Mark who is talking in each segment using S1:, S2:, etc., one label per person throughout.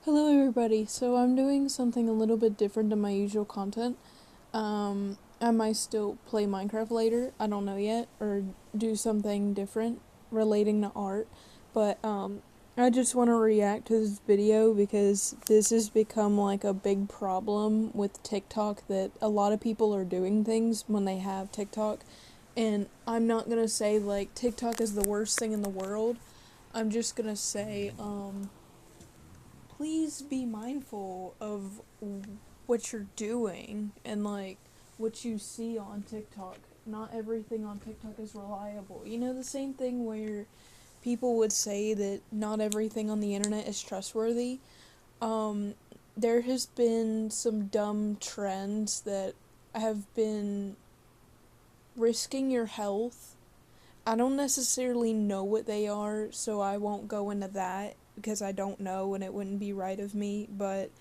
S1: Hello everybody, so I'm doing something a little bit different than my usual content. I might still play Minecraft later, I don't know yet, or do something different relating to art, but I just want to react to this video because this has become like a big problem with TikTok that a lot of people are doing things when they have TikTok, and I'm not gonna say like TikTok is the worst thing in the world, I'm just gonna say, please be mindful of what you're doing and like what you see on TikTok. Not everything on TikTok is reliable. You know, the same thing where people would say that not everything on the internet is trustworthy. Um, there has been some dumb trends that have been risking your health. I don't necessarily know what they are, so I won't go into that because I don't know and it wouldn't be right of me, but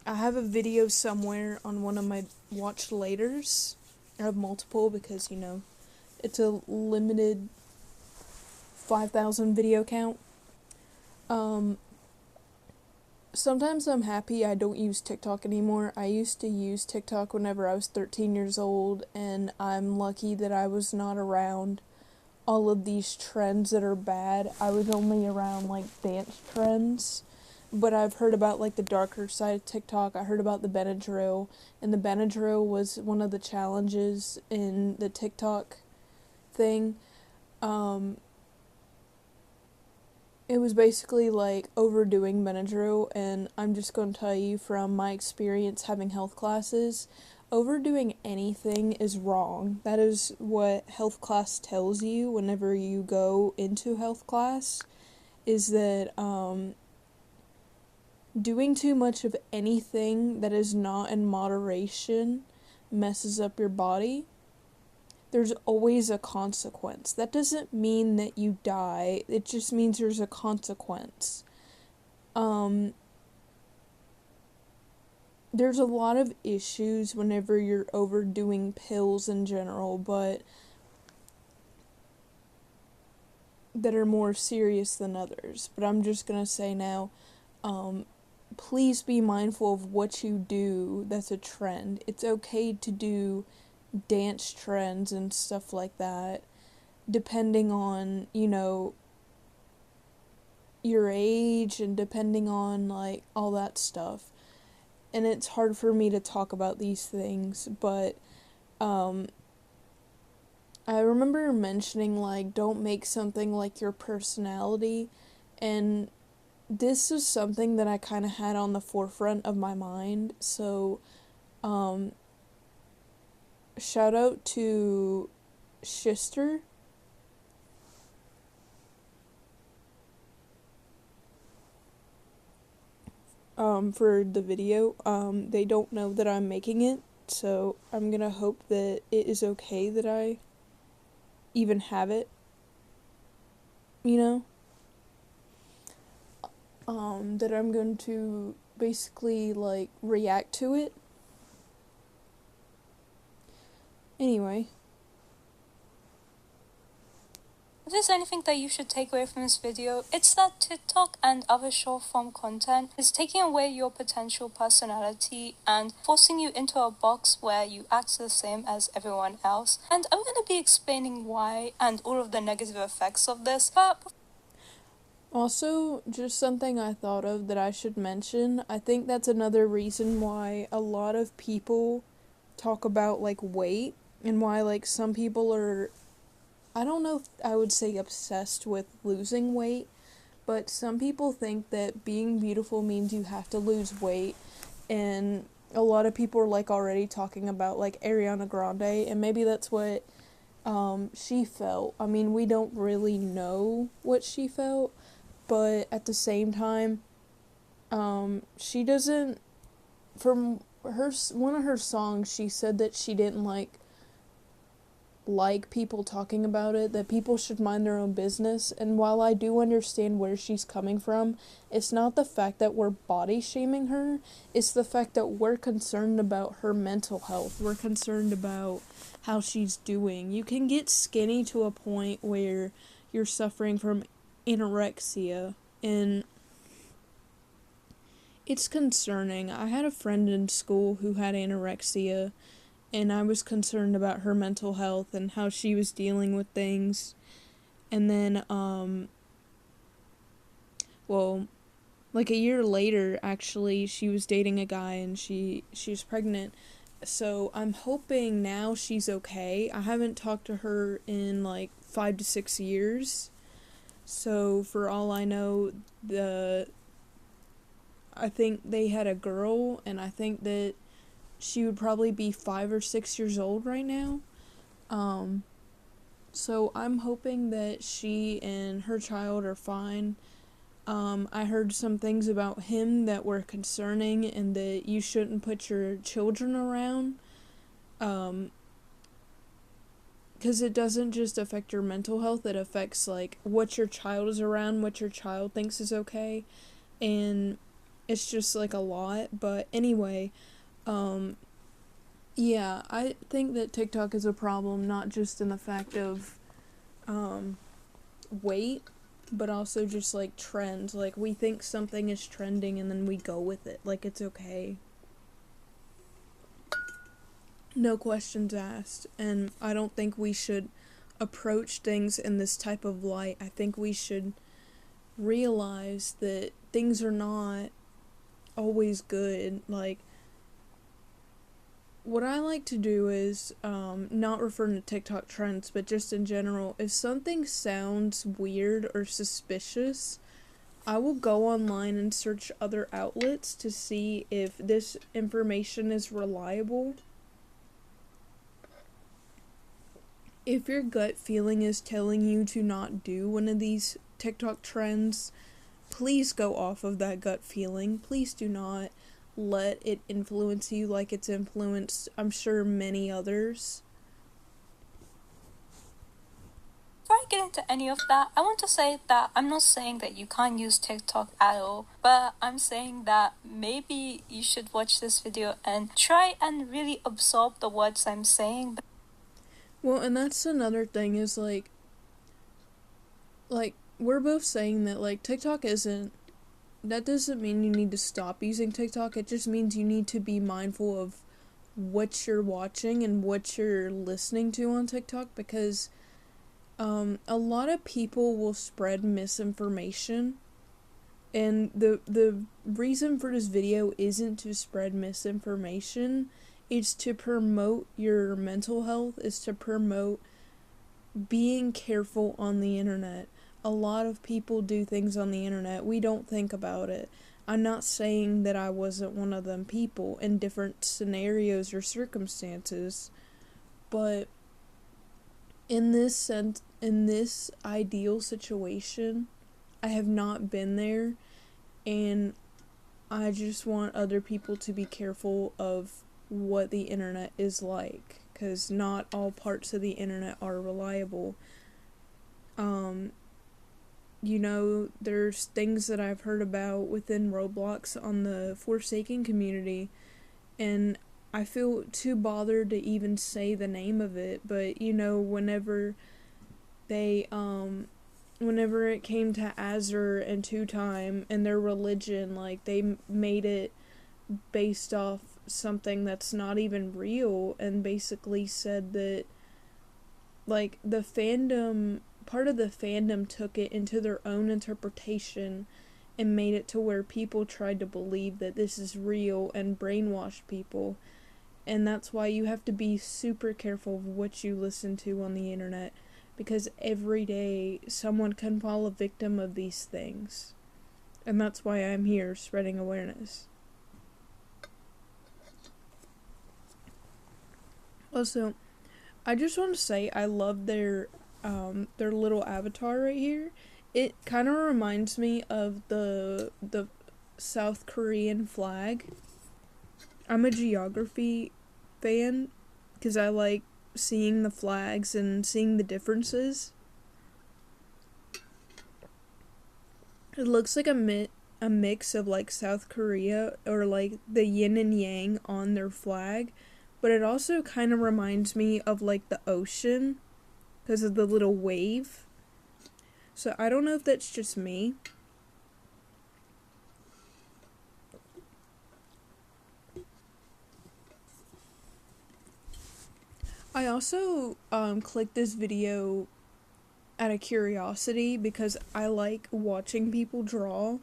S1: I have a video somewhere on one of my watch laters. I have multiple because, it's a limited 5,000 video count. Um, Sometimes I'm happy I don't use TikTok anymore. I used to use TikTok whenever I was 13 years old, and I'm lucky that I was not around all of these trends that are bad. I was only around like dance trends, but I've heard about like the darker side of TikTok. I heard about the Benadryl, and the Benadryl was one of the challenges in the TikTok thing. Um, it was basically like overdoing Benadryl, and I'm just going to tell you from my experience having health classes, overdoing anything is wrong. That is what health class tells you whenever you go into health class, is that doing too much of anything that is not in moderation messes up your body. There's always a consequence. That doesn't mean that you die, it just means there's a consequence. Um, there's a lot of issues whenever you're overdoing pills in general, but that are more serious than others. But I'm just gonna say now, um, please be mindful of what you do that's a trend. It's okay to do dance trends and stuff like that, depending on, your age and depending on, like, all that stuff. And it's hard for me to talk about these things, but, um, I remember mentioning, like, don't make something like your personality, and this is something that I kind of had on the forefront of my mind, so, um, shout out to Shister. For the video. They don't know that I'm making it, so I'm gonna hope that it is okay that I even have it, you know? That I'm going to basically, like, react to it. Anyway,
S2: If there's anything that you should take away from this video, it's that TikTok and other short form content is taking away your potential personality and forcing you into a box where you act the same as everyone else. And I'm going to be explaining why and all of the negative effects of this, but
S1: also, just something I thought of that I should mention. I think that's another reason why a lot of people talk about, like, weight, and why, like, some people are, I don't know if I would say obsessed with losing weight, but some people think that being beautiful means you have to lose weight, and a lot of people are, like, already talking about, like, Ariana Grande, and maybe that's what she felt. I mean, we don't really know what she felt, but at the same time, she doesn't. From her one of her songs, she said that she didn't like people talking about it, that people should mind their own business. And while I do understand where she's coming from, it's not the fact that we're body shaming her, it's the fact that we're concerned about her mental health. We're concerned about how she's doing. You can get skinny to a point where you're suffering from anorexia, and It's concerning. I had a friend in school who had anorexia, and I was concerned about her mental health and how she was dealing with things. And then, well, like a year later, actually, she was dating a guy and she was pregnant. So I'm hoping now she's okay. I haven't talked to her in like 5 to 6 years. So for all I know, I think they had a girl, and I think that she would probably be 5 or 6 years old right now. Um, so I'm hoping that she and her child are fine. I heard some things about him that were concerning, and that you shouldn't put your children around. Because it doesn't just affect your mental health, it affects like what your child is around, what your child thinks is okay, and it's just like a lot. But anyway, yeah, I think that TikTok is a problem, not just in the fact of weight, but also just like trends. Like, we think something is trending and then we go with it, like it's okay. No questions asked. And I don't think we should approach things in this type of light. I think we should realize that things are not always good. Like, what I like to do is, not referring to TikTok trends, but just in general, if something sounds weird or suspicious, I will go online and search other outlets to see if this information is reliable. If your gut feeling is telling you to not do one of these TikTok trends, please go off of that gut feeling. Please do not let it influence you like it's influenced, I'm sure, many others.
S2: Before I get into any of that, I want to say that I'm not saying that you can't use TikTok at all, but I'm saying that maybe you should watch this video and try and really absorb the words I'm saying.
S1: Well, and that's another thing is we're both saying that like TikTok isn't, that doesn't mean you need to stop using TikTok. It just means you need to be mindful of what you're watching and what you're listening to on TikTok, because a lot of people will spread misinformation, and the reason for this video isn't to spread misinformation. It's to promote your mental health. It's to promote being careful on the internet. A lot of people do things on the internet. We don't think about it. I'm not saying that I wasn't one of them people in different scenarios or circumstances, but in this ideal situation, I have not been there, and I just want other people to be careful of what the internet is like, because not all parts of the internet are reliable. There's things that I've heard about within Roblox on the Forsaken community, and I feel too bothered to even say the name of it, but whenever it came to Azure and Two Time and their religion, like, they made it based off something that's not even real, and basically said that, like, part of the fandom took it into their own interpretation and made it to where people tried to believe that this is real and brainwashed people. And that's why you have to be super careful of what you listen to on the internet, because every day someone can fall a victim of these things. And that's why I'm here spreading awareness. Also, I just want to say I love their little avatar right here. It kind of reminds me of the South Korean flag. I'm a geography fan because I like seeing the flags and seeing the differences. It looks like a mix of like South Korea, or like the yin and yang on their flag, but it also kind of reminds me of like the ocean because of the little wave. So I don't know if that's just me. I also clicked this video out of curiosity because I like watching people draw.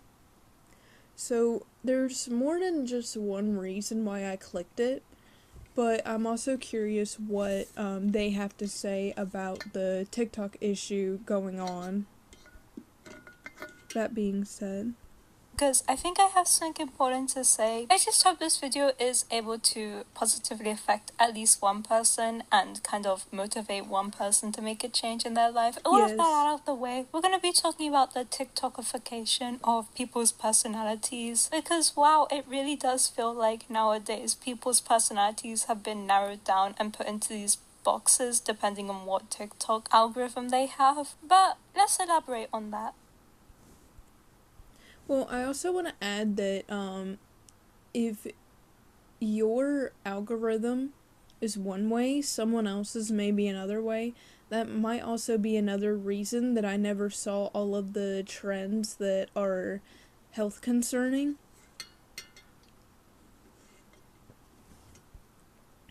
S1: So there's more than just one reason why I clicked it, but I'm also curious what they have to say about the TikTok issue going on. That being said,
S2: because I think I have something important to say. I just hope this video is able to positively affect at least one person and kind of motivate one person to make a change in their life. All of that
S1: yes.
S2: out of the way, we're going to be talking about the TikTokification of people's personalities, because wow, it really does feel like nowadays people's personalities have been narrowed down and put into these boxes depending on what TikTok algorithm they have. But let's elaborate on that.
S1: Well, I also want to add that if your algorithm is one way, someone else's may be another way. That might also be another reason that I never saw all of the trends that are health concerning.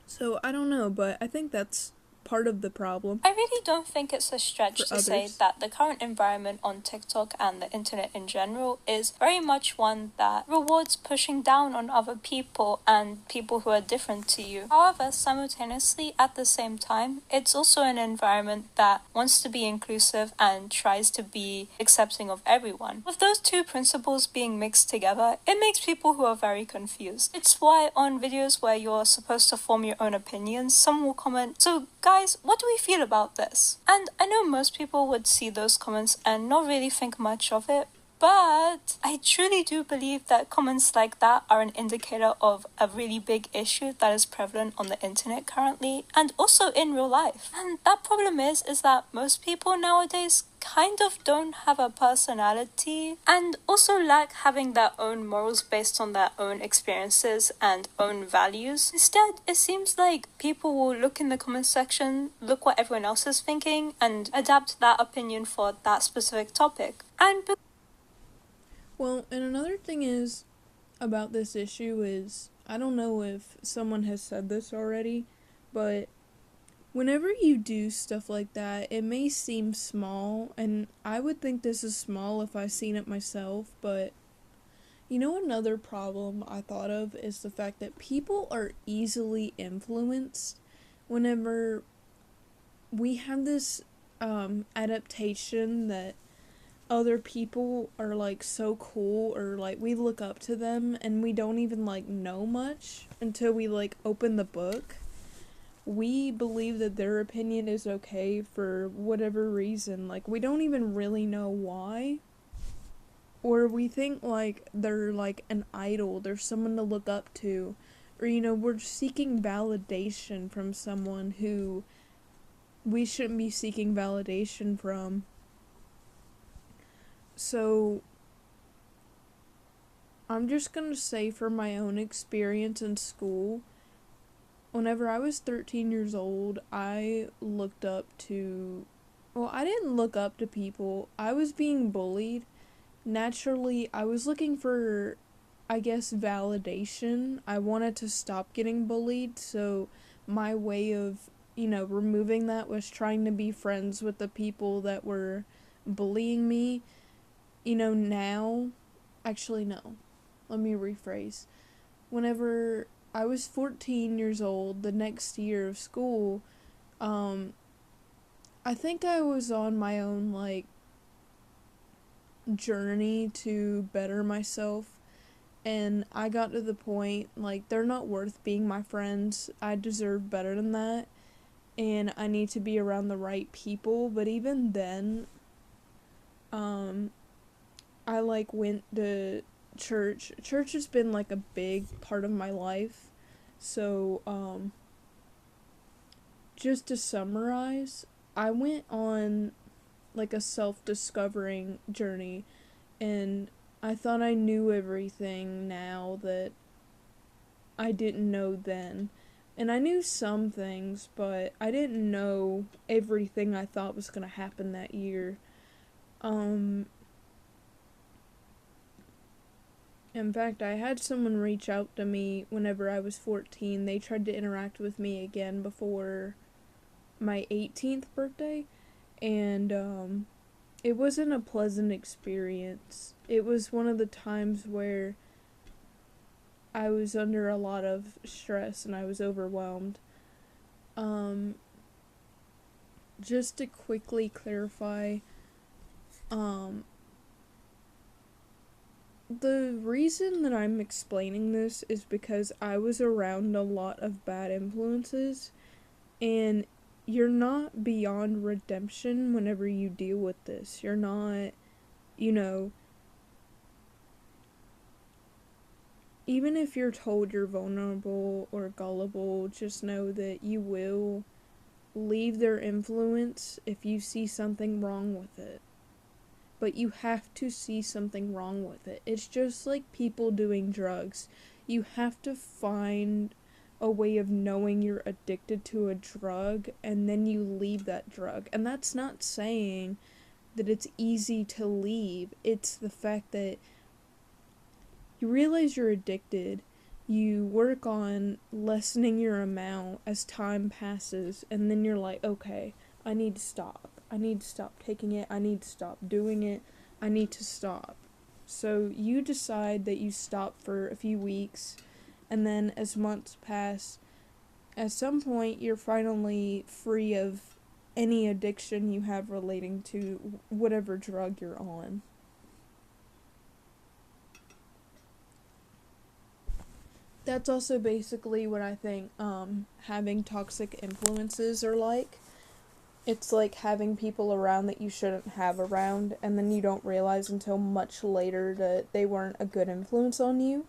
S1: So I don't know, but I think that's part of the problem.
S2: I really don't think it's a stretch to say that the current environment on TikTok and the internet in general is very much one that rewards pushing down on other people and people who are different to you. However, simultaneously, at the same time, it's also an environment that wants to be inclusive and tries to be accepting of everyone. With those two principles being mixed together, it makes people who are very confused. It's why on videos where you're supposed to form your own opinions, some will comment, "So guys, what do we feel about this?" And I know most people would see those comments and not really think much of it, but I truly do believe that comments like that are an indicator of a really big issue that is prevalent on the internet currently and also in real life. And that problem is that most people nowadays kind of don't have a personality and also lack having their own morals based on their own experiences and own values. Instead, it seems like people will look in the comment section, look what everyone else is thinking, and adapt that opinion for that specific topic.
S1: Well, and another thing is about this issue is, I don't know if someone has said this already, but whenever you do stuff like that, it may seem small, and I would think this is small if I seen it myself, but you know, another problem I thought of is the fact that people are easily influenced whenever we have this adaptation that other people are like so cool, or like we look up to them and we don't even like know much until we like open the book. We believe that their opinion is okay for whatever reason. Like, we don't even really know why. Or we think like they're like an idol, they're someone to look up to. Or, you know, we're seeking validation from someone who we shouldn't be seeking validation from. So, I'm just gonna say from my own experience in school, whenever I was 13 years old, I looked up to, well, I didn't look up to people. I was being bullied. Naturally, I was looking for, I guess, validation. I wanted to stop getting bullied, so my way of, you know, removing that was trying to be friends with the people that were bullying me. You know, now, actually, no. Let me rephrase. Whenever I was 14 years old, the next year of school, I think I was on my own, like, journey to better myself, and I got to the point, like, they're not worth being my friends. I deserve better than that, and I need to be around the right people. But even then, I, like, went to church. Church has been, like, a big part of my life. So, just to summarize, I went on, like, a self-discovering journey, and I thought I knew everything now that I didn't know then. And I knew some things, but I didn't know everything I thought was gonna happen that year. In fact, I had someone reach out to me whenever I was 14. They tried to interact with me again before my 18th birthday, and it wasn't a pleasant experience. It was one of the times where I was under a lot of stress and I was overwhelmed. Um, just to quickly clarify, um, the reason that I'm explaining this is because I was around a lot of bad influences, and you're not beyond redemption whenever you deal with this. You're not, you know, even if you're told you're vulnerable or gullible, just know that you will leave their influence if you see something wrong with it. But you have to see something wrong with it. It's just like people doing drugs. You have to find a way of knowing you're addicted to a drug, and then you leave that drug. And that's not saying that it's easy to leave. It's the fact that you realize you're addicted, you work on lessening your amount as time passes, and then you're like, okay, I need to stop. I need to stop taking it. I need to stop doing it. I need to stop. So you decide that you stop for a few weeks, and then as months pass, at some point you're finally free of any addiction you have relating to whatever drug you're on. That's also basically what I think having toxic influences are like. It's like having people around that you shouldn't have around, and then you don't realize until much later that they weren't a good influence on you.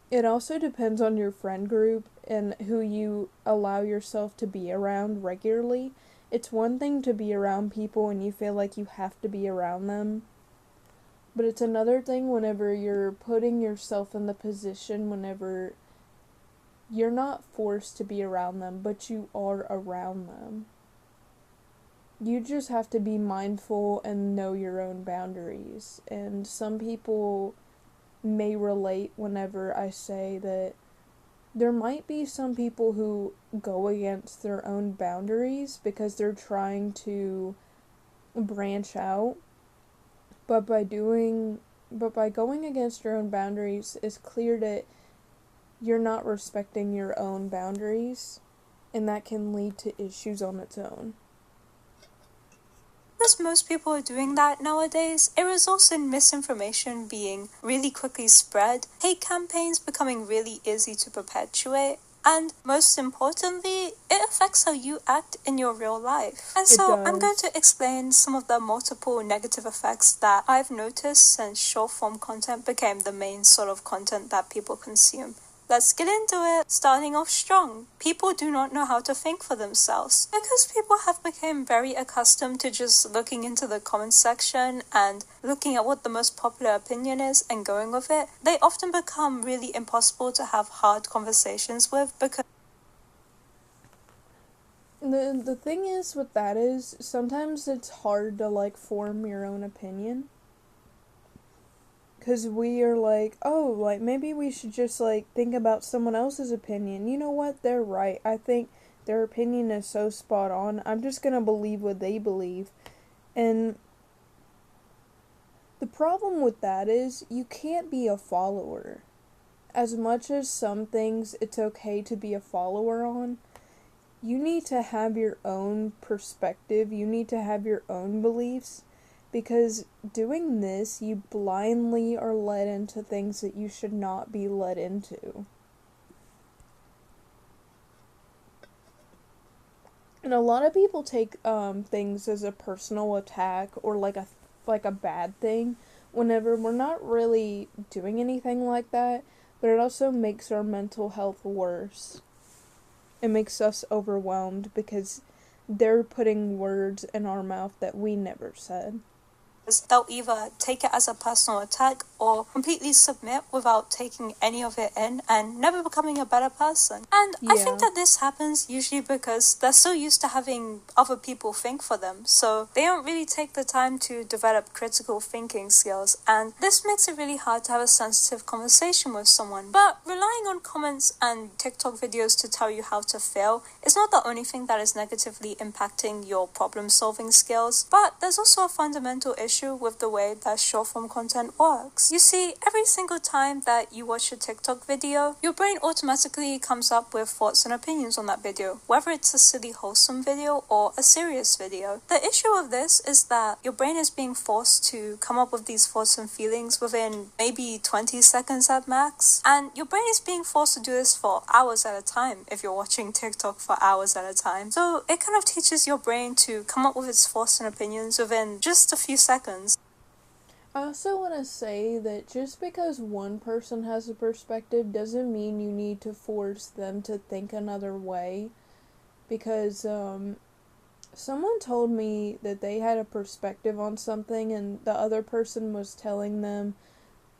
S1: It also depends on your friend group and who you allow yourself to be around regularly. It's one thing to be around people and you feel like you have to be around them, but it's another thing whenever you're putting yourself in the position whenever you're not forced to be around them, but you are around them. You just have to be mindful and know your own boundaries. And some people may relate whenever I say that there might be some people who go against their own boundaries because they're trying to branch out, but by going against your own boundaries, it's clear that you're not respecting your own boundaries, and that can lead to issues on its own.
S2: Because most people are doing that nowadays, it results in misinformation being really quickly spread, hate campaigns becoming really easy to perpetuate, and most importantly, it affects how you act in your real life. And so I'm going to explain some of the multiple negative effects that I've noticed since short form content became the main sort of content that people consume. Let's get into it. Starting off strong. People do not know how to think for themselves. Because people have become very accustomed to just looking into the comment section and looking at what the most popular opinion is and going with it, they often become really impossible to have hard conversations with because
S1: the thing is with that is sometimes it's hard to form your own opinion. Because we are like, oh, maybe we should just, think about someone else's opinion. You know what? They're right. I think their opinion is so spot on. I'm just gonna believe what they believe. And the problem with that is you can't be a follower. As much as some things it's okay to be a follower on, you need to have your own perspective. You need to have your own beliefs. Because doing this, you blindly are led into things that you should not be led into. And a lot of people take things as a personal attack or like a bad thing whenever we're not really doing anything like that, but it also makes our mental health worse. It makes us overwhelmed because they're putting words in our mouth that we never said.
S2: they'll either take it as a personal attack or completely submit without taking any of it in and never becoming a better person. And I think
S1: Yeah.
S2: that this happens usually because they're so used to having other people think for them, so they don't really take the time to develop critical thinking skills, and this makes it really hard to have a sensitive conversation with someone. But relying on comments and TikTok videos to tell you how to fail is not the only thing that is negatively impacting your problem solving skills, but there's also a fundamental issue with the way that short form content works. You see, every single time that you watch a TikTok video, your brain automatically comes up with thoughts and opinions on that video, whether it's a silly wholesome video or a serious video. The issue of this is that your brain is being forced to come up with these thoughts and feelings within maybe 20 seconds at max, and your brain is being forced to do this for hours at a time if you're watching TikTok for hours at a time. So it kind of teaches your brain to come up with its thoughts and opinions within just a few seconds.
S1: I also want to say that just because one person has a perspective doesn't mean you need to force them to think another way. Because, someone told me that they had a perspective on something and the other person was telling them,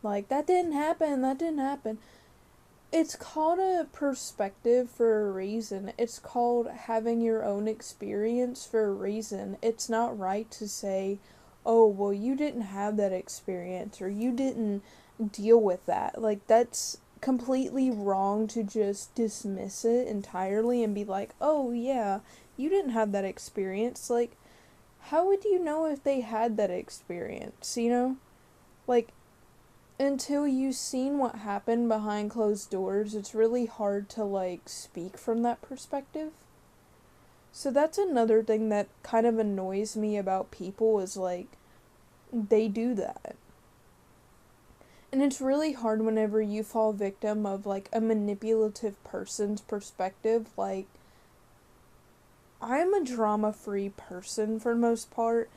S1: like, that didn't happen. It's called a perspective for a reason. It's called having your own experience for a reason. It's not right to say, oh, well, you didn't have that experience or you didn't deal with that. Like, that's completely wrong to just dismiss it entirely and be like, oh, yeah, you didn't have that experience. Like, how would you know if they had that experience, you know? Like, until you've seen what happened behind closed doors, it's really hard to, like, speak from that perspective. So that's another thing that kind of annoys me about people is, like, they do that. And it's really hard whenever you fall victim of, like, a manipulative person's perspective. Like, I'm a drama-free person for the most part.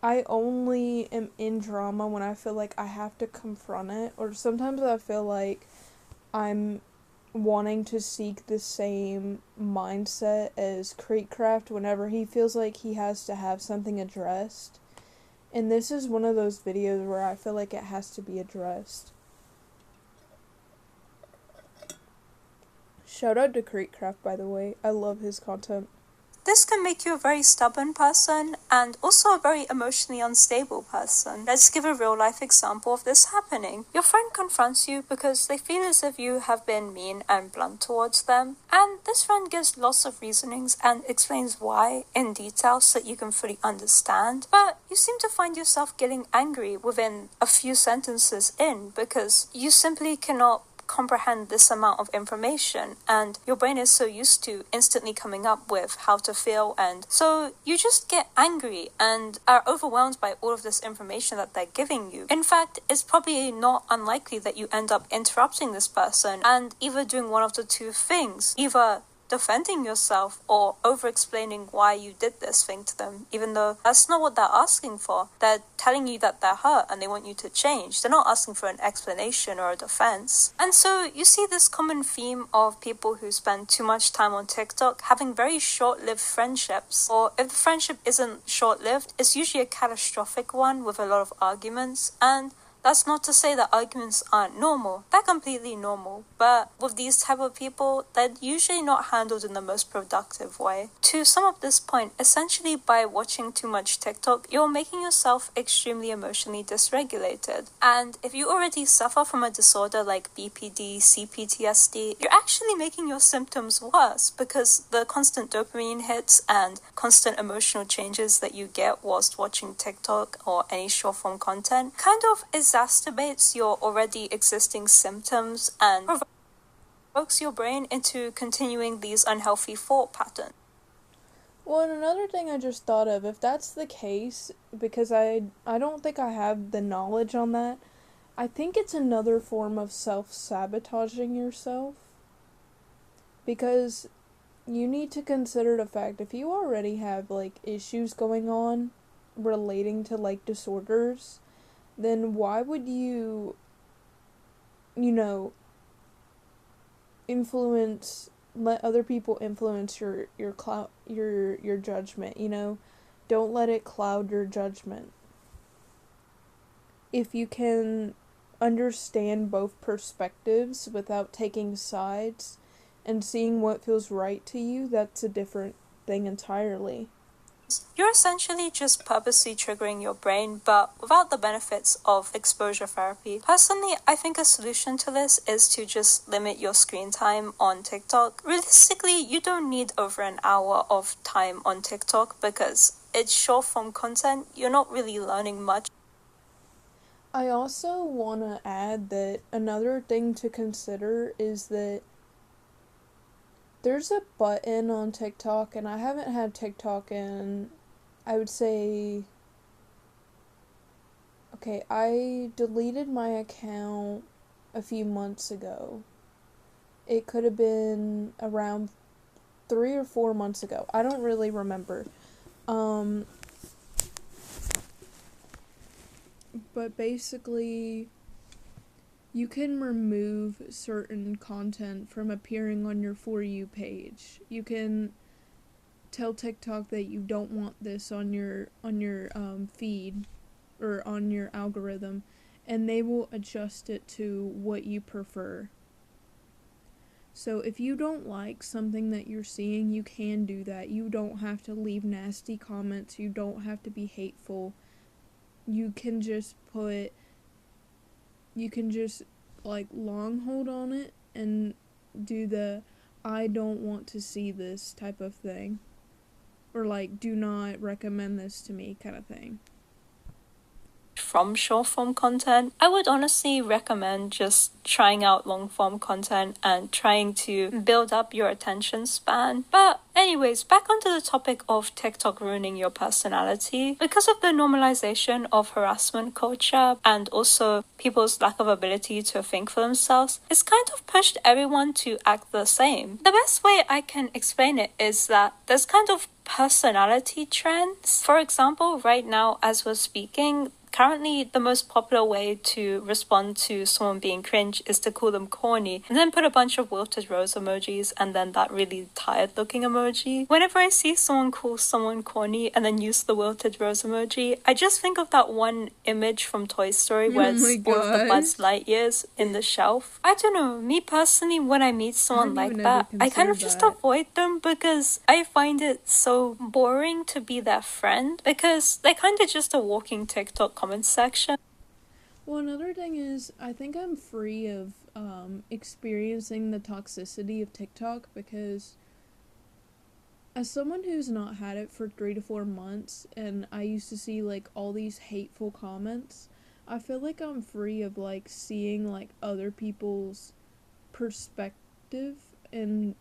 S1: I only am in drama when I feel like I have to confront it, or sometimes I feel like I'm wanting to seek the same mindset as Creekcraft whenever he feels like he has to have something addressed. And this is one of those videos where I feel like it has to be addressed. Shout out to Creekcraft, by the way. I love his content.
S2: This can make you a very stubborn person and also a very emotionally unstable person. Let's give a real life example of this happening. Your friend confronts you because they feel as if you have been mean and blunt towards them, and this friend gives lots of reasonings and explains why in detail so that you can fully understand, but you seem to find yourself getting angry within a few sentences in because you simply cannot comprehend this amount of information, and your brain is so used to instantly coming up with how to feel, and so you just get angry and are overwhelmed by all of this information that they're giving you. In fact, it's probably not unlikely that you end up interrupting this person and either doing one of the two things, either defending yourself or over-explaining why you did this thing to them, even though that's not what they're asking for. They're telling you that they're hurt and they want you to change. They're not asking for an explanation or a defense. And so you see this common theme of people who spend too much time on TikTok having very short-lived friendships, or if the friendship isn't short-lived, it's usually a catastrophic one with a lot of arguments. And that's not to say that arguments aren't normal. They're completely normal. But with these type of people, they're usually not handled in the most productive way. To sum up this point, essentially by watching too much TikTok, you're making yourself extremely emotionally dysregulated. And if you already suffer from a disorder like BPD, CPTSD, you're actually making your symptoms worse because the constant dopamine hits and constant emotional changes that you get whilst watching TikTok or any short form content kind of exacerbates your already existing symptoms and provokes your brain into continuing these unhealthy thought patterns.
S1: Well, and another thing I just thought of, if that's the case, because I don't think I have the knowledge on that, I think it's another form of self-sabotaging yourself. Because you need to consider the fact, if you already have, like, issues going on relating to, like, disorders, then why would you know, let other people influence your judgment, you know? Don't let it cloud your judgment. If you can understand both perspectives without taking sides and seeing what feels right to you, that's a different thing entirely.
S2: You're essentially just purposely triggering your brain, but without the benefits of exposure therapy. Personally, I think a solution to this is to just limit your screen time on TikTok. Realistically, you don't need over an hour of time on TikTok because it's short form content. You're not really learning much.
S1: I also want to add that another thing to consider is that there's a button on TikTok, and I haven't had TikTok in, I would say, okay, I deleted my account a few months ago. It could have been around 3 or 4 months ago. I don't really remember. But basically, you can remove certain content from appearing on your For You page. You can tell TikTok that you don't want this on your feed or on your algorithm, and they will adjust it to what you prefer. So if you don't like something that you're seeing, you can do that. You don't have to leave nasty comments. You don't have to be hateful. You can just like long hold on it and do the I don't want to see this type of thing. Or like do not recommend this to me kind of thing.
S2: From short form content, I would honestly recommend just trying out long form content and trying to build up your attention span. But anyways, back onto the topic of TikTok ruining your personality. Because of the normalization of harassment culture and also people's lack of ability to think for themselves, it's kind of pushed everyone to act the same. The best way I can explain it is that there's kind of personality trends. For example, right now as we're speaking, currently the most popular way to respond to someone being cringe is to call them corny and then put a bunch of wilted rose emojis and then that really tired looking emoji. Whenever I see someone call someone corny and then use the wilted rose emoji, I just think of that one image from Toy Story where it's all of the Buzz Lightyears in the shelf. I don't know, me personally, when I meet someone like that, I kind of just avoid them because I find it so boring to be their friend because they're kind of just a walking TikTok comment section.
S1: Well, another thing is, I think I'm free of experiencing the toxicity of TikTok because as someone who's not had it for 3 to 4 months and I used to see like all these hateful comments, I feel like I'm free of like seeing like other people's perspective, and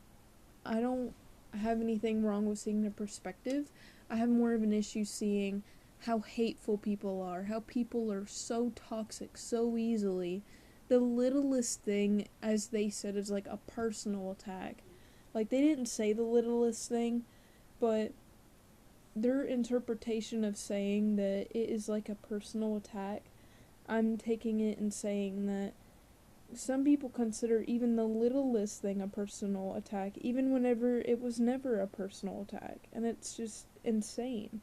S1: I don't have anything wrong with seeing their perspective. I have more of an issue seeing how hateful people are, how people are so toxic so easily. The littlest thing, as they said, is like a personal attack. Like, they didn't say the littlest thing, but their interpretation of saying that it is like a personal attack, I'm taking it and saying that some people consider even the littlest thing a personal attack, even whenever it was never a personal attack, and it's just insane.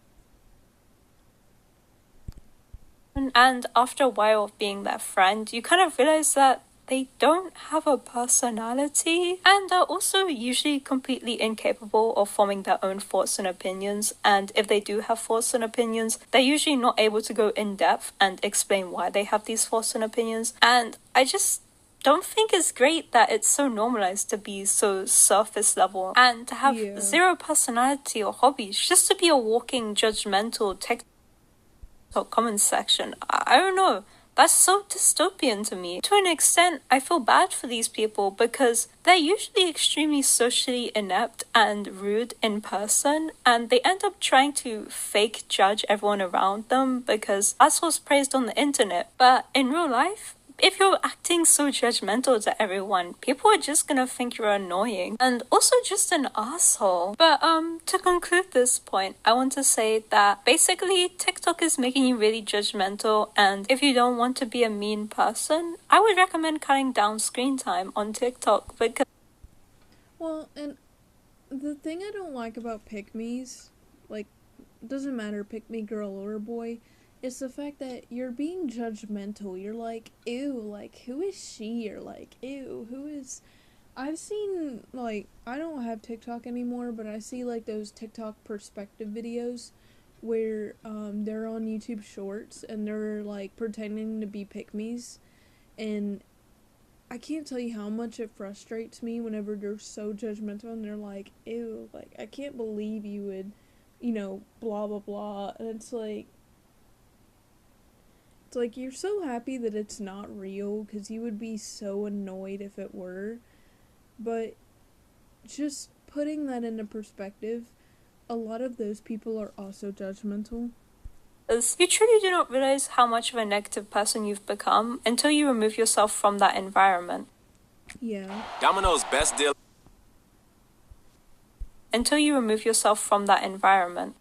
S2: And after a while of being their friend, you kind of realize that they don't have a personality and are also usually completely incapable of forming their own thoughts and opinions. And if they do have thoughts and opinions, they're usually not able to go in depth and explain why they have these thoughts and opinions. And I just don't think it's great that it's so normalized to be so surface level and to have zero personality or hobbies, just to be a walking judgmental comment section. I don't know. That's so dystopian to me. To an extent, I feel bad for these people because they're usually extremely socially inept and rude in person, and they end up trying to fake judge everyone around them because that's what's praised on the internet. But in real life, if you're acting so judgmental to everyone, people are just gonna think you're annoying and also just an asshole. But to conclude this point, I want to say that basically TikTok is making you really judgmental, and if you don't want to be a mean person, I would recommend cutting down screen time on TikTok because
S1: Well, and the thing I don't like about pick-me's, like, it doesn't matter pick-me girl or boy, It's the fact that you're being judgmental. You're like, ew, like, who is she? Or like, ew, who is. I've seen, like, I don't have TikTok anymore, but I see, like, those TikTok perspective videos where they're on YouTube Shorts and they're, like, pretending to be pick-me's. And I can't tell you how much it frustrates me whenever they're so judgmental and they're like, ew, like, I can't believe you would, blah, blah, blah. And it's like you're so happy that it's not real because you would be so annoyed if it were. But just putting that into perspective, a lot of those people are also judgmental.
S2: Is you truly do not realize how much of a negative person you've become until you remove yourself from that environment.
S1: Yeah.
S3: Domino's best deal.
S2: Until you remove yourself from that environment.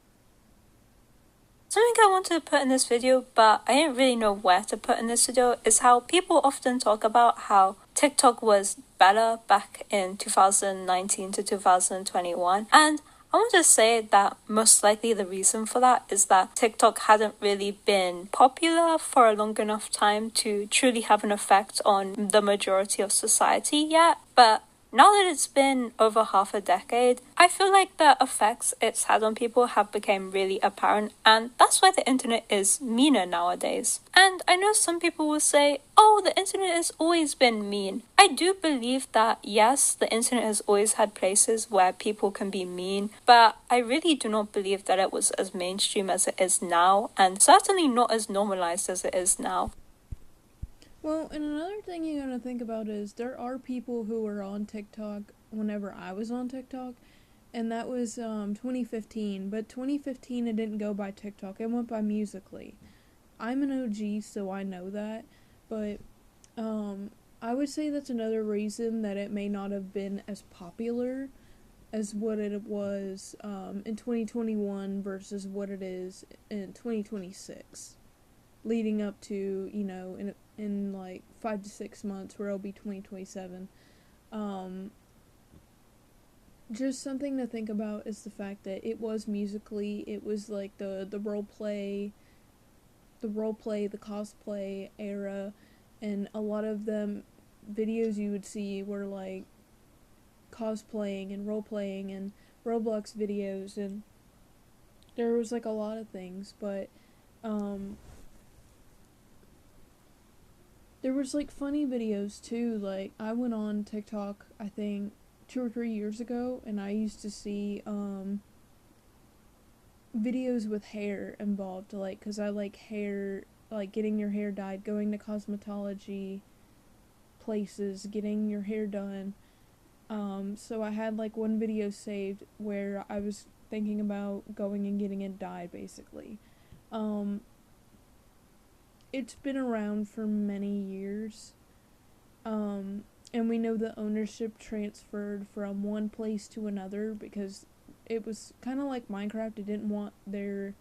S2: Something I wanted to put in this video, but I didn't really know where to put in this video, is how people often talk about how TikTok was better back in 2019 to 2021. And I want to say that most likely the reason for that is that TikTok hadn't really been popular for a long enough time to truly have an effect on the majority of society yet. But now that it's been over half a decade, I feel like the effects it's had on people have become really apparent, and that's why the internet is meaner nowadays. And I know some people will say, oh, the internet has always been mean. I do believe that, yes, the internet has always had places where people can be mean, but I really do not believe that it was as mainstream as it is now, and certainly not as normalized as it is now.
S1: Well, and another thing you gotta think about is there are people who were on TikTok whenever I was on TikTok, and that was 2015. But 2015 it didn't go by TikTok; it went by Musically. I'm an OG, so I know that, but I would say that's another reason that it may not have been as popular as what it was in 2021 versus what it is in 2026, leading up to, in like 5 to 6 months where it'll be 2027. Just something to think about is the fact that it was Musically. It was like the role play, the cosplay era, and a lot of them videos you would see were like cosplaying and role playing and Roblox videos, and there was like a lot of things, but there was like funny videos too. Like I went on TikTok, I think 2 or 3 years ago, and I used to see videos with hair involved, like, cause I like hair, like getting your hair dyed, going to cosmetology places, getting your hair done. So I had like one video saved where I was thinking about going and getting it dyed, basically. It's been around for many years. And we know the ownership transferred from one place to another because it was kind of like Minecraft. It didn't want their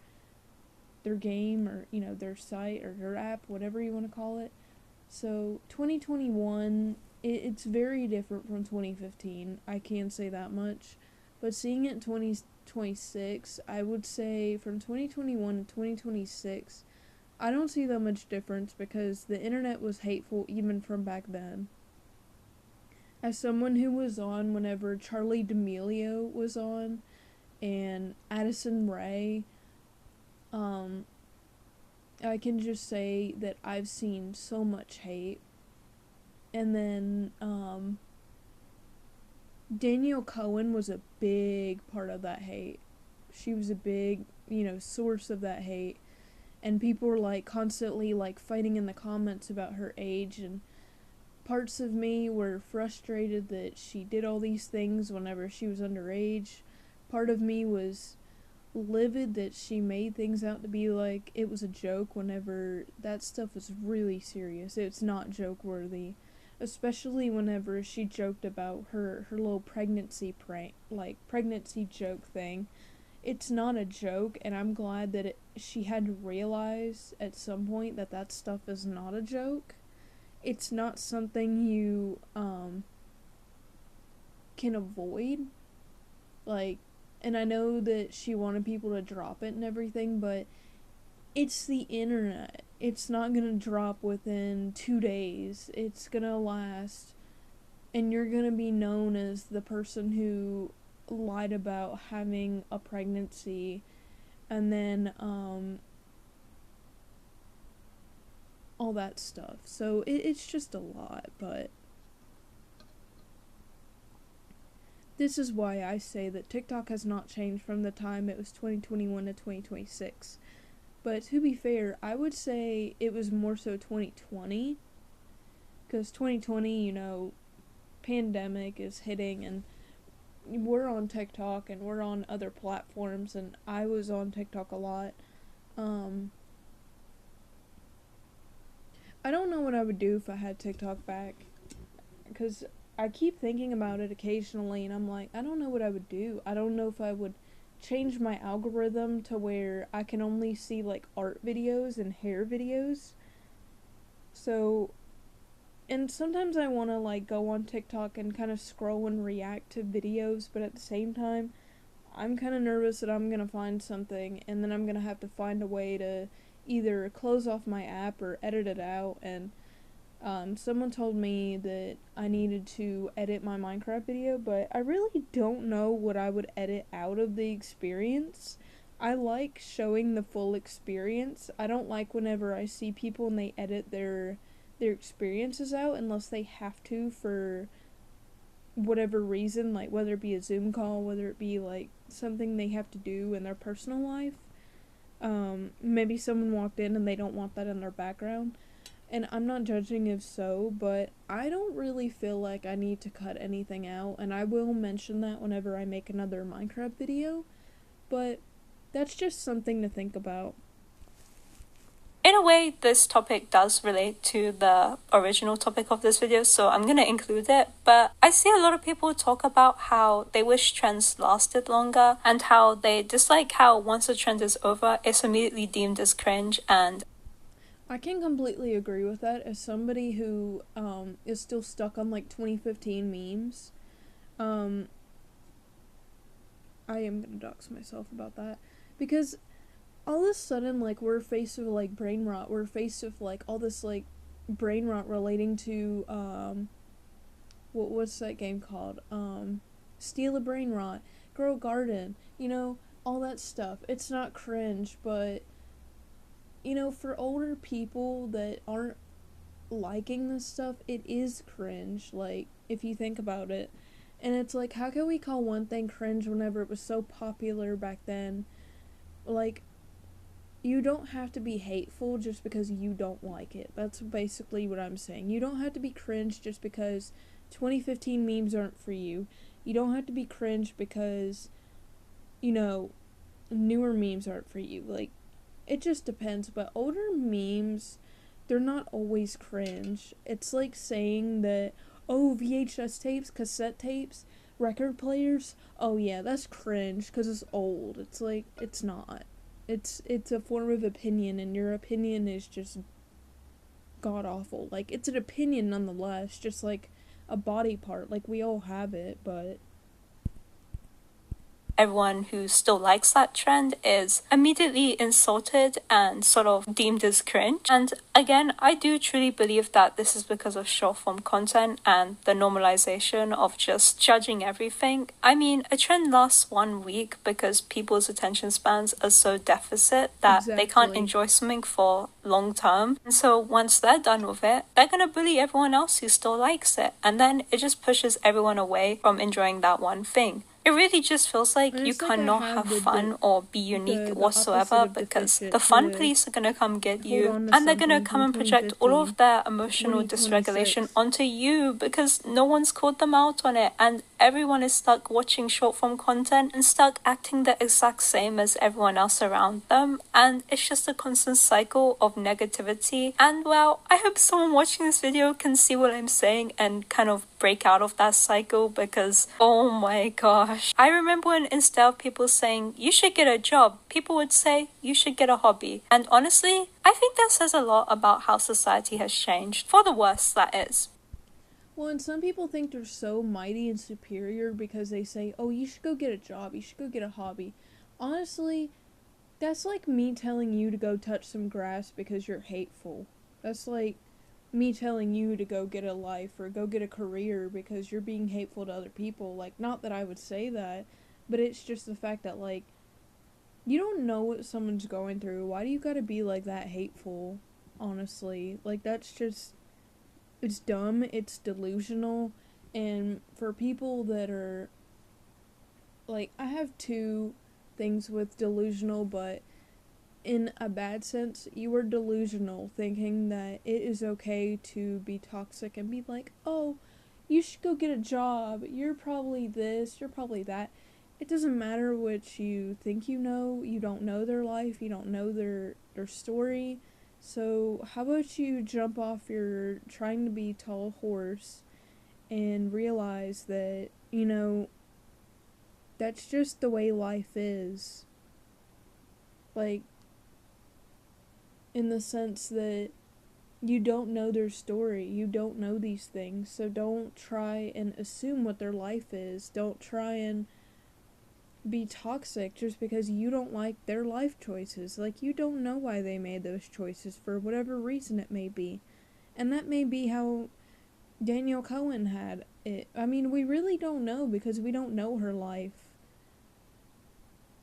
S1: game, or their site or their app, whatever you want to call it. So 2021, it's very different from 2015. I can say that much. But seeing it in 2026, I would say from 2021 to 2026, I don't see that much difference because the internet was hateful even from back then. As someone who was on whenever Charlie D'Amelio was on and Addison Rae, I can just say that I've seen so much hate. And then Danielle Cohen was a big part of that hate. She was a big, source of that hate. And people were like constantly like fighting in the comments about her age, and parts of me were frustrated that she did all these things whenever she was underage. Part of me was livid that she made things out to be like it was a joke whenever that stuff was really serious. It's not joke worthy. Especially whenever she joked about her little pregnancy prank, like pregnancy joke thing. It's not a joke, and I'm glad that she had to realize at some point that that stuff is not a joke. It's not something you can avoid. Like, and I know that she wanted people to drop it and everything, but it's the internet. It's not gonna drop within 2 days. It's gonna last, and you're gonna be known as the person who lied about having a pregnancy, and then all that stuff. So it's just a lot, but this is why I say that TikTok has not changed from the time it was 2021 to 2026. But to be fair, I would say it was more so 2020. Because 2020, pandemic is hitting, and we're on TikTok and we're on other platforms, and I was on TikTok a lot. I don't know what I would do if I had TikTok back. Because I keep thinking about it occasionally, and I'm like, I don't know what I would do. I don't know if I would change my algorithm to where I can only see like art videos and hair videos. So, and sometimes I want to like go on TikTok and kind of scroll and react to videos, but at the same time, I'm kind of nervous that I'm going to find something and then I'm going to have to find a way to either close off my app or edit it out. And someone told me that I needed to edit my Minecraft video, but I really don't know what I would edit out of the experience. I like showing the full experience. I don't like whenever I see people and they edit their experiences out unless they have to for whatever reason, like whether it be a Zoom call, whether it be like something they have to do in their personal life. Maybe someone walked in and they don't want that in their background. And I'm not judging if so, but I don't really feel like I need to cut anything out, and I will mention that whenever I make another Minecraft video, but that's just something to think about.
S2: In a way, this topic does relate to the original topic of this video, so I'm gonna include it. But I see a lot of people talk about how they wish trends lasted longer, and how they dislike how once a trend is over, it's immediately deemed as cringe. And
S1: I can completely agree with that as somebody who is still stuck on like 2015 memes. I am gonna dox myself about that because all of a sudden, like, we're faced with like brain rot. We're faced with like all this like brain rot relating to what's that game called? Steal a Brain Rot, Grow a Garden, all that stuff. It's not cringe, but for older people that aren't liking this stuff, it is cringe, like, if you think about it. And it's like, how can we call one thing cringe whenever it was so popular back then? Like, you don't have to be hateful just because you don't like it. That's basically what I'm saying. You don't have to be cringe just because 2015 memes aren't for you. You don't have to be cringe because, newer memes aren't for you. Like, it just depends. But older memes, they're not always cringe. It's like saying that, oh, VHS tapes, cassette tapes, record players, oh yeah, that's cringe because it's old. It's like, it's not. It's a form of opinion, and your opinion is just god awful. Like, it's an opinion nonetheless, just like a body part. Like, we all have it, but
S2: everyone who still likes that trend is immediately insulted and sort of deemed as cringe. And again, I do truly believe that this is because of short form content and the normalization of just judging everything. I mean, a trend lasts 1 week because people's attention spans are so deficit that they can't enjoy something for long term. And so once they're done with it, they're gonna bully everyone else who still likes it. And then it just pushes everyone away from enjoying that one thing. It really just feels like you cannot have fun or be unique whatsoever because the fun police are gonna come get you, and they're gonna come and project all of their emotional dysregulation onto you because no one's called them out on it, and everyone is stuck watching short form content and stuck acting the exact same as everyone else around them, and it's just a constant cycle of negativity. And well, I hope someone watching this video can see what I'm saying and kind of break out of that cycle because, oh my gosh. I remember when instead of people saying, you should get a job, people would say, you should get a hobby. And honestly, I think that says a lot about how society has changed. For the worse, that is.
S1: Well, and some people think they're so mighty and superior because they say, oh, you should go get a job, you should go get a hobby. Honestly, That's like me telling you to go touch some grass because you're hateful. That's like me telling you to go get a life or go get a career because you're being hateful to other people. Like, not that I would say that, but it's just the fact that, like, you don't know what someone's going through. Why do you gotta be, like, that hateful, honestly? Like, that's just, it's dumb, it's delusional, and for people that are, like, I have two things with delusional, but in a bad sense, you are delusional thinking that it is okay to be toxic and be like, oh, you should go get a job. You're probably this, you're probably that. It doesn't matter what you think you know. You don't know their life, you don't know their story. So, how about you jump off your trying to be tall horse and realize that, that's just the way life is. Like, in the sense that you don't know their story, you don't know these things, so don't try and assume what their life is. Don't try and be toxic just because you don't like their life choices. Like, you don't know why they made those choices for whatever reason it may be. And that may be how Danielle Cohen had it. I mean, we really don't know because we don't know her life.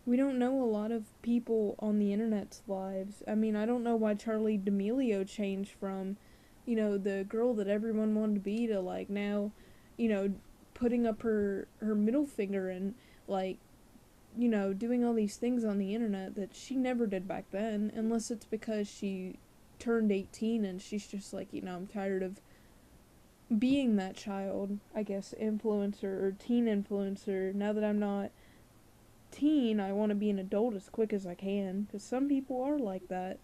S1: We don't know a lot of people on the internet's lives. I mean, I don't know why Charlie D'Amelio changed from, the girl that everyone wanted to be to, like, now, putting up her middle finger and, like, doing all these things on the internet that she never did back then, unless it's because she turned 18 and she's just like, I'm tired of being that child, I guess, influencer or teen influencer. Now that I'm not teen, I want to be an adult as quick as I can, because some people are like that.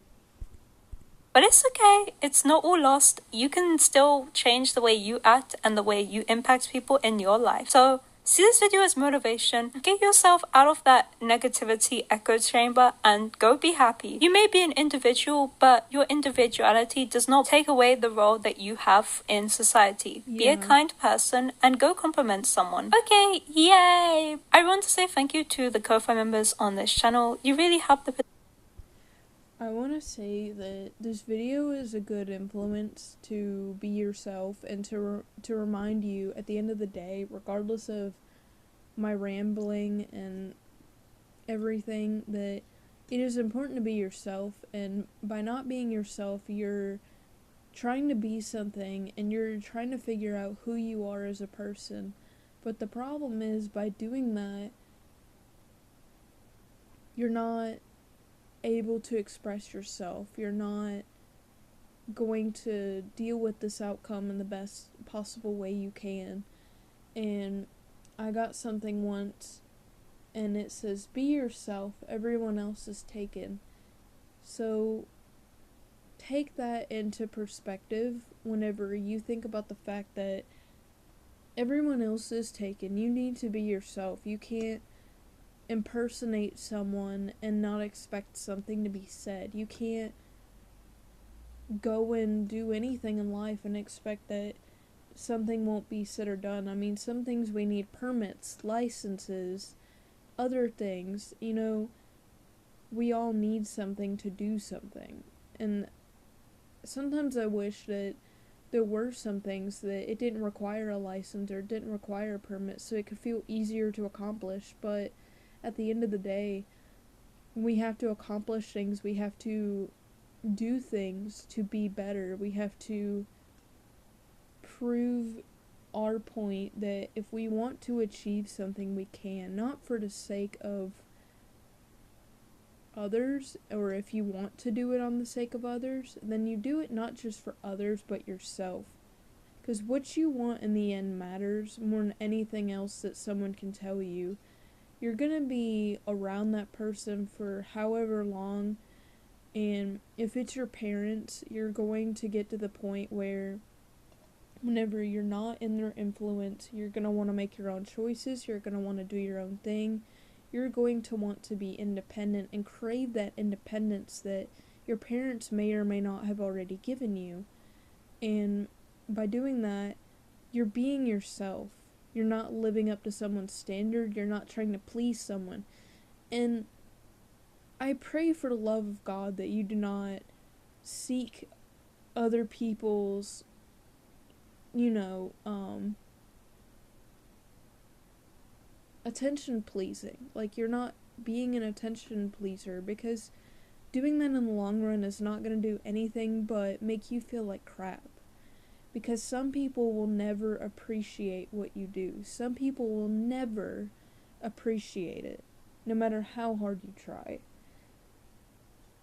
S2: But it's okay, it's not all lost. You can still change the way you act and the way you impact people in your life. So see this video as motivation. Get yourself out of that negativity echo chamber and go be happy. You may be an individual, but your individuality does not take away the role that you have in society.
S1: Yeah.
S2: Be a kind person and go compliment someone. Okay, yay! I want to say thank you to the Ko-Fi members on this channel. You really help the
S1: I want to say that this video is a good influence to be yourself and to remind you at the end of the day, regardless of my rambling and everything, that it is important to be yourself, and by not being yourself, you're trying to be something and you're trying to figure out who you are as a person. But the problem is, by doing that, you're not able to express yourself. You're not going to deal with this outcome in the best possible way you can. And I got something once and it says, be yourself, everyone else is taken. So take that into perspective whenever you think about the fact that everyone else is taken. You need to be yourself. You can't impersonate someone and not expect something to be said. You can't go and do anything in life and expect that something won't be said or done. I mean, some things we need permits, licenses, other things. We all need something to do something. And sometimes I wish that there were some things that it didn't require a license or didn't require a permit, so it could feel easier to accomplish. But at the end of the day, we have to accomplish things. We have to do things to be better. We have to prove our point that if we want to achieve something, we can. Not for the sake of others, or if you want to do it on the sake of others, then you do it not just for others, but yourself. Because what you want in the end matters more than anything else that someone can tell you. You're gonna be around that person for however long, and if it's your parents, you're going to get to the point where whenever you're not in their influence, you're gonna want to make your own choices, you're gonna want to do your own thing, you're going to want to be independent and crave that independence that your parents may or may not have already given you. And by doing that, you're being yourself. You're not living up to someone's standard. You're not trying to please someone. And I pray for the love of God that you do not seek other people's, you know, attention pleasing. Like, you're not being an attention pleaser, because doing that in the long run is not going to do anything but make you feel like crap. Because some people will never appreciate what you do. Some people will never appreciate it, no matter how hard you try.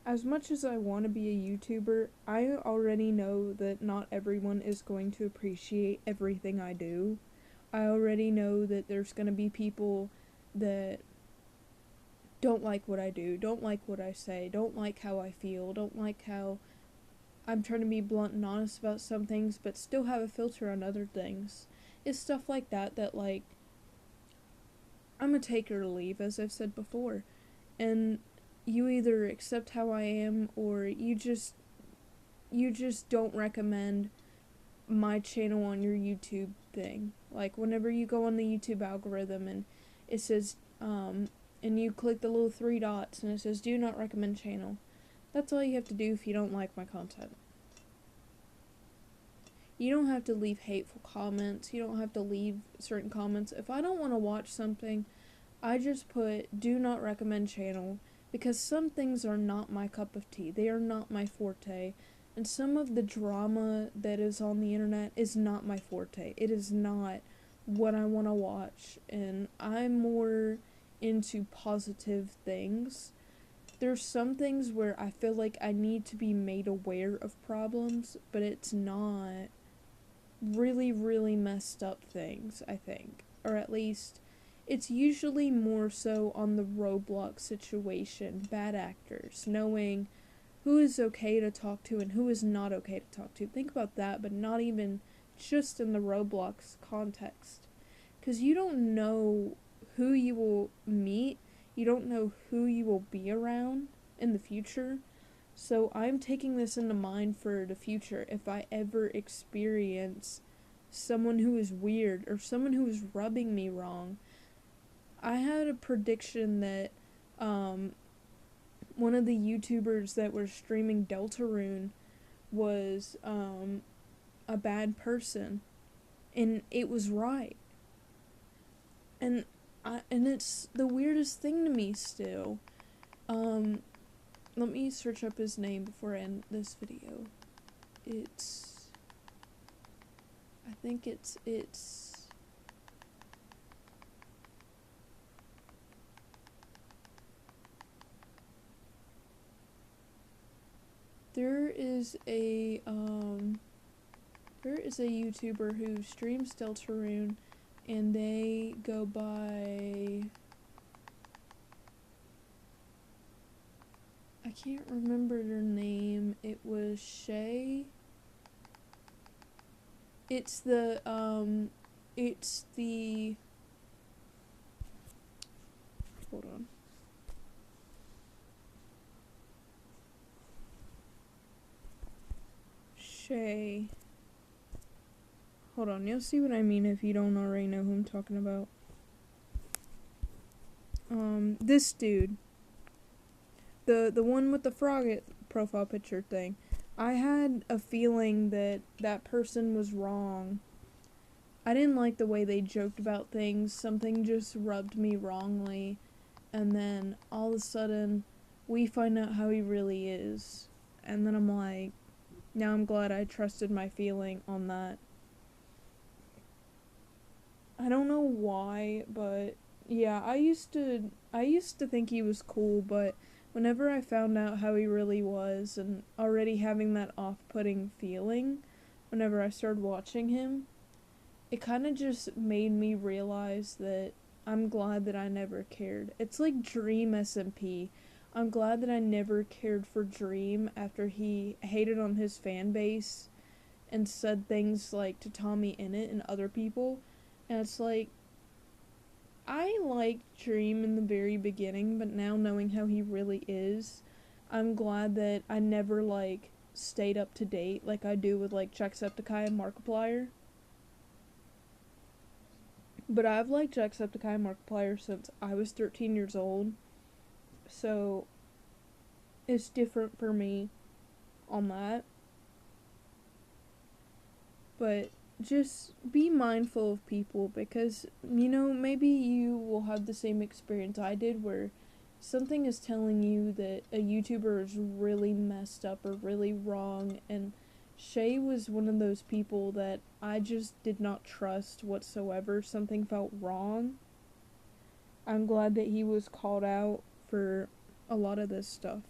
S1: As much as I want to be a YouTuber, I already know that not everyone is going to appreciate everything I do. I already know that there's going to be people that don't like what I do, don't like what I say, don't like how I feel, don't like how I'm trying to be blunt and honest about some things, but still have a filter on other things. It's stuff like that that, like, I'm a take or leave, as I've said before. And you either accept how I am, or you just don't recommend my channel on your YouTube thing. Like, whenever you go on the YouTube algorithm and it says, and you click the little three dots and it says do not recommend channel, that's all you have to do if you don't like my content. You don't have to leave hateful comments. You don't have to leave certain comments. If I don't want to watch something, I just put do not recommend channel, because some things are not my cup of tea. They are not my forte. And some of the drama that is on the internet is not my forte. It is not what I want to watch. And I'm more into positive things. There's some things where I feel like I need to be made aware of problems, but it's not really, really messed up things, I think. Or at least, it's usually more so on the Roblox situation, bad actors, knowing who is okay to talk to and who is not okay to talk to. Think about that, but not even just in the Roblox context. Because you don't know who you will meet, you don't know who you will be around in the future. So I'm taking this into mind for the future. If I ever experience someone who is weird or someone who is rubbing me wrong, I had a prediction that one of the YouTubers that were streaming Deltarune was a bad person, and it was right. And it's the weirdest thing to me still. Let me search up his name before I end this video. I think it's there is a YouTuber who streams Deltarune, and they go by, I can't remember their name. It was Shay. It's the hold on. Shay. Hold on, you'll see what I mean if you don't already know who I'm talking about. This dude. The one with the frog profile picture thing. I had a feeling that that person was wrong. I didn't like the way they joked about things. Something just rubbed me wrongly. And then all of a sudden, we find out how he really is. And then I'm like, now I'm glad I trusted my feeling on that. I don't know why, but yeah, I used to think he was cool, but whenever I found out how he really was, and already having that off-putting feeling whenever I started watching him, it kind of just made me realize that I'm glad that I never cared. It's like Dream SMP. I'm glad that I never cared for Dream after he hated on his fan base and said things like to Tommy Innit and other people. And it's like, I liked Dream in the very beginning, but now knowing how he really is, I'm glad that I never, like, stayed up to date like I do with, like, Jacksepticeye and Markiplier. But I've liked Jacksepticeye and Markiplier since I was 13 years old. So, it's different for me on that. But just be mindful of people because, maybe you will have the same experience I did where something is telling you that a YouTuber is really messed up or really wrong, and Shay was one of those people that I just did not trust whatsoever. Something felt wrong. I'm glad that he was called out for a lot of this stuff.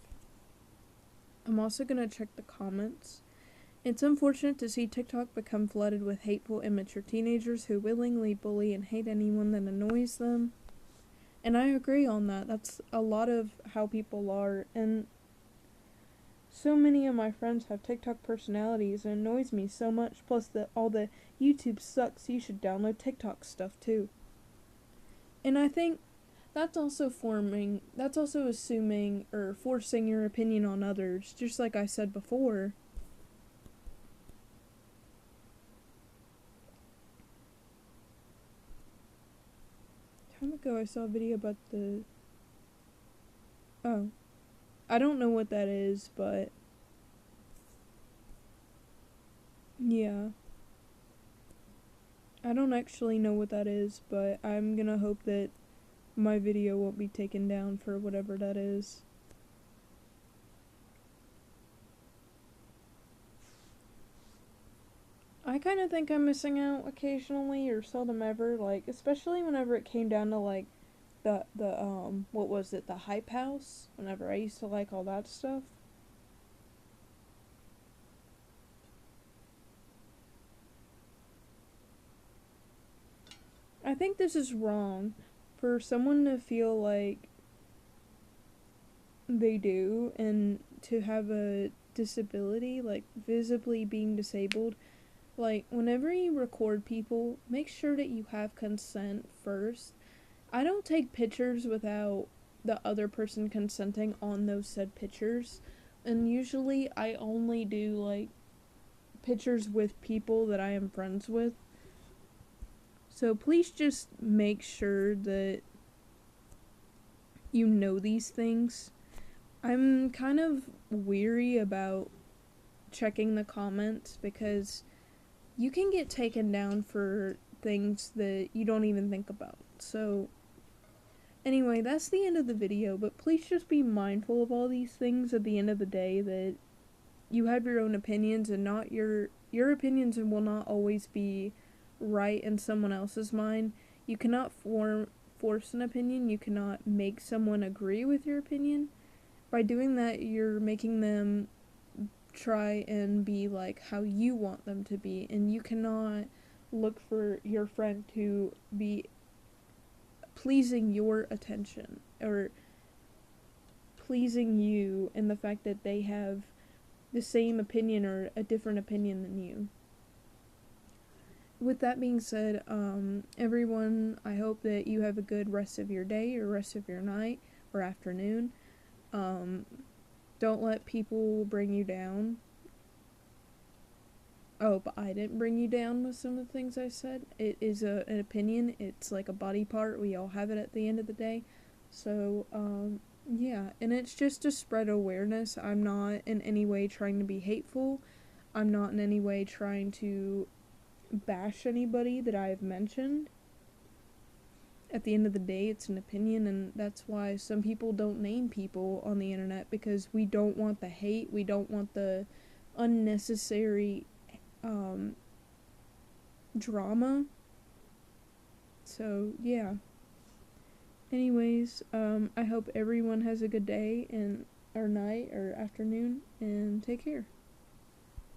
S1: I'm also going to check the comments. It's unfortunate to see TikTok become flooded with hateful, immature teenagers who willingly bully and hate anyone that annoys them. And I agree on that. That's a lot of how people are. And so many of my friends have TikTok personalities, and it annoys me so much. Plus, all the YouTube sucks. You should download TikTok stuff too. And I think that's also assuming or forcing your opinion on others, just like I said before. Time ago I saw a video about I don't know what that is, but yeah. I don't actually know what that is, but I'm gonna hope that my video won't be taken down for whatever that is. I kind of think I'm missing out occasionally or seldom ever, like, especially whenever it came down to, like, what was it, the Hype House? Whenever I used to like all that stuff. I think this is wrong for someone to feel like they do and to have a disability, like visibly being disabled. Like, whenever you record people, make sure that you have consent first. I don't take pictures without the other person consenting on those said pictures. And usually I only do, like, pictures with people that I am friends with. So please just make sure that you know these things. I'm kind of weary about checking the comments because you can get taken down for things that you don't even think about. So, anyway, that's the end of the video, but please just be mindful of all these things at the end of the day, that you have your own opinions and not your opinions will not always be right in someone else's mind. You cannot force an opinion. You cannot make someone agree with your opinion. By doing that, you're making them try and be like how you want them to be, and you cannot look for your friend to be pleasing your attention or pleasing you in the fact that they have the same opinion or a different opinion than you. With that being said, everyone, I hope that you have a good rest of your day or rest of your night or afternoon. Don't let people bring you down. Oh, but I didn't bring you down with some of the things I said. It is an opinion. It's like a body part. We all have it at the end of the day. So, yeah. And it's just to spread awareness. I'm not in any way trying to be hateful. I'm not in any way trying to bash anybody that I've mentioned. At the end of the day, it's an opinion, and that's why some people don't name people on the internet, because we don't want the hate, we don't want the unnecessary drama. So, yeah. Anyways, I hope everyone has a good day and or night or afternoon, and take care.